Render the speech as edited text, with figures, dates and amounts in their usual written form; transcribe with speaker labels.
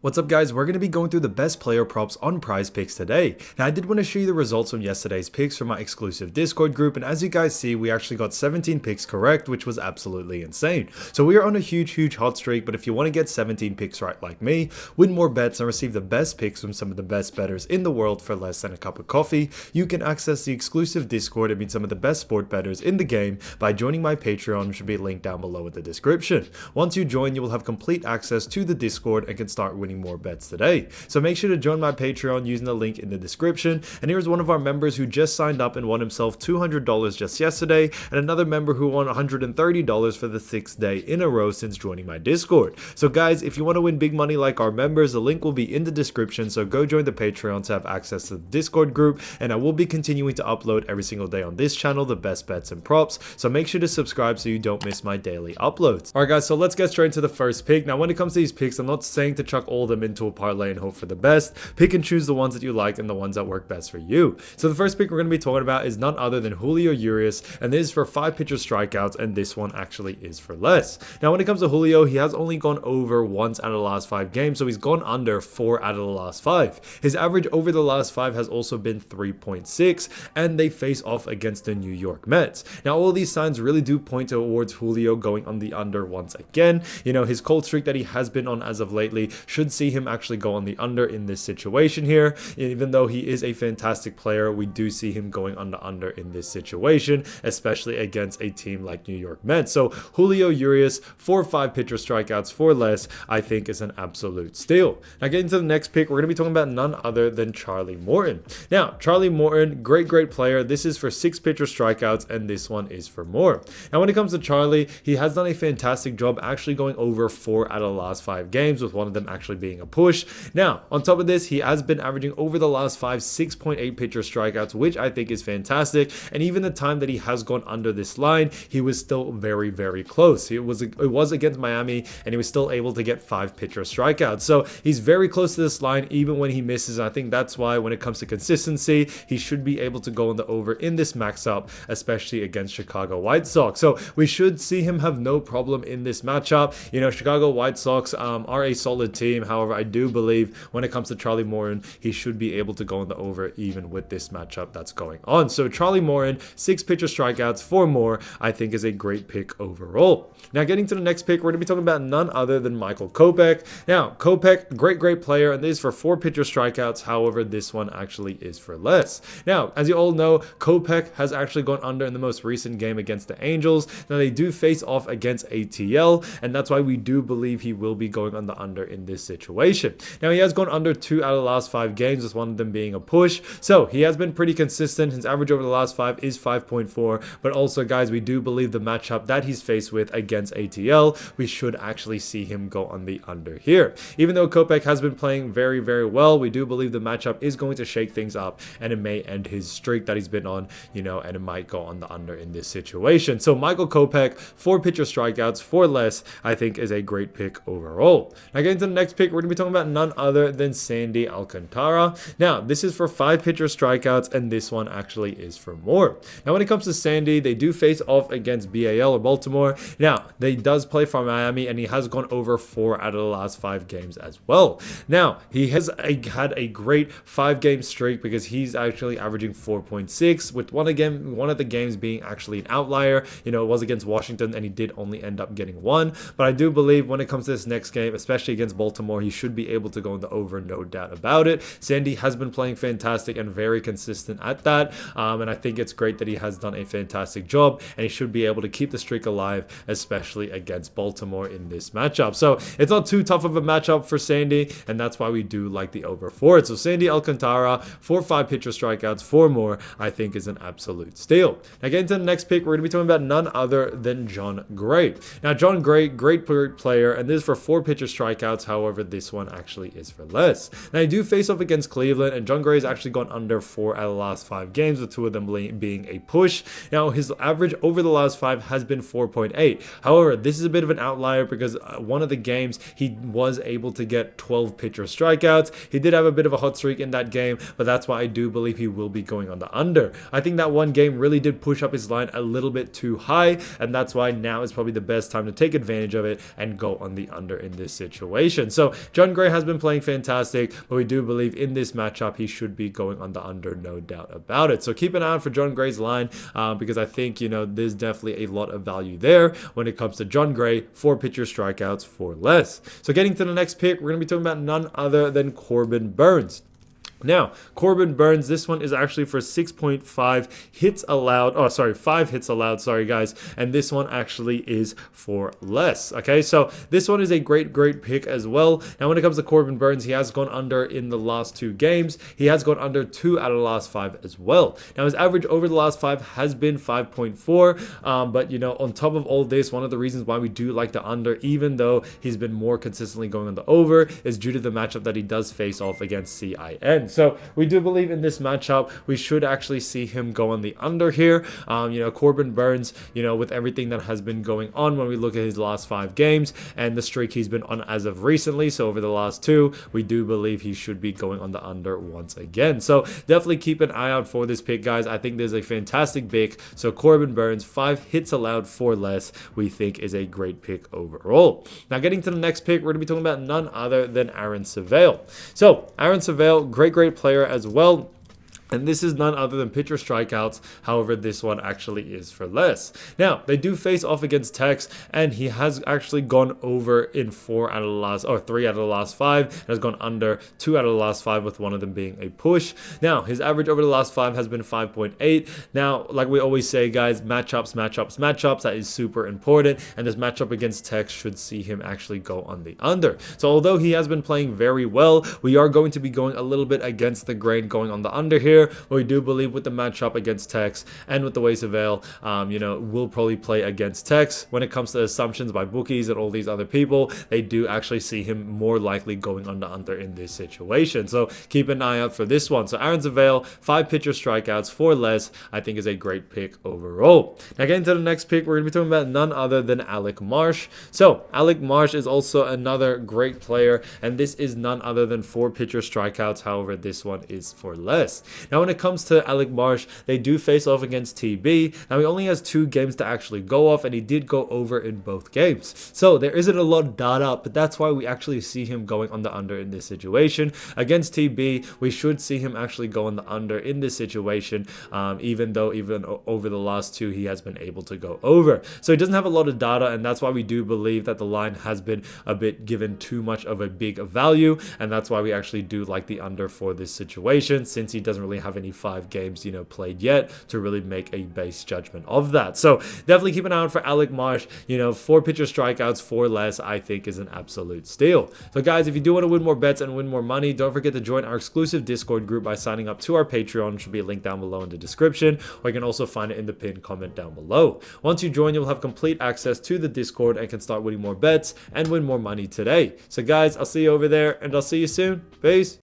Speaker 1: What's up guys, we're going to be going through the best player props on PrizePicks today. Now I did want to show you the results from yesterday's picks from my exclusive Discord group, and as you guys see, we actually got 17 picks correct, which was absolutely insane. So we are on a huge hot streak, but if you want to get 17 picks right like me, win more bets and receive the best picks from some of the best bettors in the world for less than a cup of coffee, you can access the exclusive Discord and meet some of the best sport bettors in the game by joining my Patreon, which should be linked down below in the description. Once you join, you will have complete access to the Discord and can start winning more bets today. So make sure to join my Patreon using the link in the description. And here's one of our members who just signed up and won himself $200 just yesterday, and another member who won $130 for the 6th day in a row since joining my Discord. So guys, if you want to win big money like our members, the link will be in the description, so go join the Patreon to have access to the Discord group, and I will be continuing to upload every single day on this channel the best bets and props, so make sure to subscribe so you don't miss my daily uploads. Alright guys, so let's get straight into the first pick. Now when it comes to these picks, I'm not saying to chuck all of them into a parlay and hope for the best. Pick and choose the ones that you like and the ones that work best for you. So the first pick we're going to be talking about is none other than Julio Urias, and this is for 5 pitcher strikeouts, and this one actually is for less. Now when it comes to Julio, he has only gone over once out of the last 5 games, so he's gone under 4 out of the last 5. His average over the last 5 has also been 3.6, and they face off against the New York Mets. Now all these signs really do point towards Julio going on the under once again. You know, his cold streak that he has been on as of lately should see him actually go on the under in this situation here. Even though he is a fantastic player, we do see him going on the under in this situation, especially against a team like New York Mets. So Julio Urias for 5 pitcher strikeouts for less, I think is an absolute steal. Now getting to the next pick, we're going to be talking about none other than Charlie Morton. Now Charlie Morton, great player. This is for 6 pitcher strikeouts, and this one is for more. Now when it comes to Charlie, he has done a fantastic job actually going over 4 out of the last 5 games, with one of them actually being a push. Now on top of this, he has been averaging over the last 5 6.8 pitcher strikeouts, which I think is fantastic, and even the time that he has gone under this line, he was still very close. It was against Miami, and he was still able to get 5 pitcher strikeouts, so he's very close to this line even when he misses. And I think that's why when it comes to consistency, he should be able to go on the over in this matchup, especially against Chicago White Sox. So we should see him have no problem in this matchup. You know, Chicago White Sox are a solid team. However, I do believe when it comes to Charlie Morton, he should be able to go on the over even with this matchup that's going on. So Charlie Morton, 6 pitcher strikeouts for more, I think is a great pick overall. Now getting to the next pick, we're going to be talking about none other than Michael Kopech. Now Kopech, great player, and this is for 4 pitcher strikeouts. However, this one actually is for less. Now as you all know, Kopech has actually gone under in the most recent game against the Angels. Now they do face off against ATL, and that's why we do believe he will be going on the under in this situation. Now he has gone under 2 out of the last 5 games, with one of them being a push, so he has been pretty consistent. His average over the last 5 is 5.4, but also guys, we do believe the matchup that he's faced with against ATL, we should actually see him go on the under here. Even though Kopech has been playing very well, we do believe the matchup is going to shake things up, and it may end his streak that he's been on, you know, and it might go on the under in this situation. So Michael Kopech, 4 pitcher strikeouts for less, I think is a great pick overall. Now getting to the next pick, we're going to be talking about none other than Sandy Alcantara. Now this is for 5 pitcher strikeouts, and this one actually is for more. Now when it comes to Sandy, they do face off against BAL or Baltimore. Now they does play for Miami, and he has gone over 4 out of the last 5 games as well. Now he has had a great 5-game streak because he's actually averaging 4.6, with one of the games being actually an outlier. You know, it was against Washington, and he did only end up getting 1, but I do believe when it comes to this next game, especially against Baltimore, he should be able to go in the over, no doubt about it. Sandy has been playing fantastic and very consistent at that, and I think it's great that he has done a fantastic job, and he should be able to keep the streak alive, especially against Baltimore in this matchup. So it's not too tough of a matchup for Sandy, and that's why we do like the over for it. So Sandy Alcantara for 5 pitcher strikeouts for more, I think is an absolute steal. Now getting to the next pick, we're going to be talking about none other than Jon Gray. Now Jon Gray, great player, and this is for 4 pitcher strikeouts. However, this one actually is for less. Now I do face off against Cleveland, and Jon Gray has actually gone under 4 out of the last 5 games, with 2 of them being a push. Now his average over the last 5 has been 4.8. However, this is a bit of an outlier because one of the games he was able to get 12 pitcher strikeouts. He did have a bit of a hot streak in that game, but that's why I do believe he will be going on the under. I think that one game really did push up his line a little bit too high, and that's why now is probably the best time to take advantage of it and go on the under in this situation. So So John Gray has been playing fantastic, but we do believe in this matchup he should be going on the under, no doubt about it. So keep an eye out for John Gray's line because I think, there's definitely a lot of value there when it comes to John Gray, 4 pitcher strikeouts for less. So getting to the next pick, we're going to be talking about none other than Corbin Burnes. Now, Corbin Burnes, this one is actually for 6.5 hits allowed. Oh, sorry, 5 hits allowed. Sorry, guys. And this one actually is for less. Okay, so this one is a great pick as well. Now, when it comes to Corbin Burnes, he has gone under in the last 2 games. He has gone under 2 out of the last 5 as well. Now, his average over the last 5 has been 5.4. But, on top of all this, one of the reasons why we do like the under, even though he's been more consistently going on the over, is due to the matchup that he does face off against CIN. So we do believe in this matchup, we should actually see him go on the under here. Corbin Burnes, with everything that has been going on when we look at his last 5 games and the streak he's been on as of recently, so over the last 2, we do believe he should be going on the under once again. So definitely keep an eye out for this pick, guys. I think there's a fantastic pick. So Corbin Burnes, 5 hits allowed for less, we think is a great pick overall. Now getting to the next pick, we're going to be talking about none other than Aaron Sevale. So Aaron Sevale, great player as well. And this is none other than pitcher strikeouts. However, this one actually is for less. Now, they do face off against Tex, and he has actually gone over in 3 out of the last 5, and has gone under 2 out of the last 5, with one of them being a push. Now, his average over the last 5 has been 5.8. Now, like we always say, guys, matchups, that is super important, and this matchup against Tex should see him actually go on the under. So, although he has been playing very well, we are going to be going a little bit against the grain going on the under here. We do believe with the matchup against Tex and with the way Sevale, will probably play against Tex. When it comes to assumptions by bookies and all these other people, they do actually see him more likely going on the under in this situation. So keep an eye out for this one. So Aaron Sevale, 5 pitcher strikeouts for less, I think is a great pick overall. Now getting to the next pick, we're going to be talking about none other than Alec Marsh. So Alec Marsh is also another great player, and this is none other than 4 pitcher strikeouts. However, this one is for less. Now, when it comes to Alec Marsh, they do face off against TB. Now, he only has 2 games to actually go off, and he did go over in both games. So, there isn't a lot of data, but that's why we actually see him going on the under in this situation. Against TB, we should see him actually go on the under in this situation, even over the last 2, he has been able to go over. So, he doesn't have a lot of data, and that's why we do believe that the line has been a bit given too much of a big value, and that's why we actually do like the under for this situation, since he doesn't really have any 5 games played yet to really make a base judgment of that. So definitely keep an eye out for Alec Marsh. 4 pitcher strikeouts for less, I think, is an absolute steal. So guys, if you do want to win more bets and win more money, don't forget to join our exclusive Discord group by signing up to our Patreon, which will be a link down below in the description, or you can also find it in the pinned comment down below. Once you join, you'll have complete access to the Discord and can start winning more bets and win more money today. So guys, I'll see you over there, and I'll see you soon. Peace.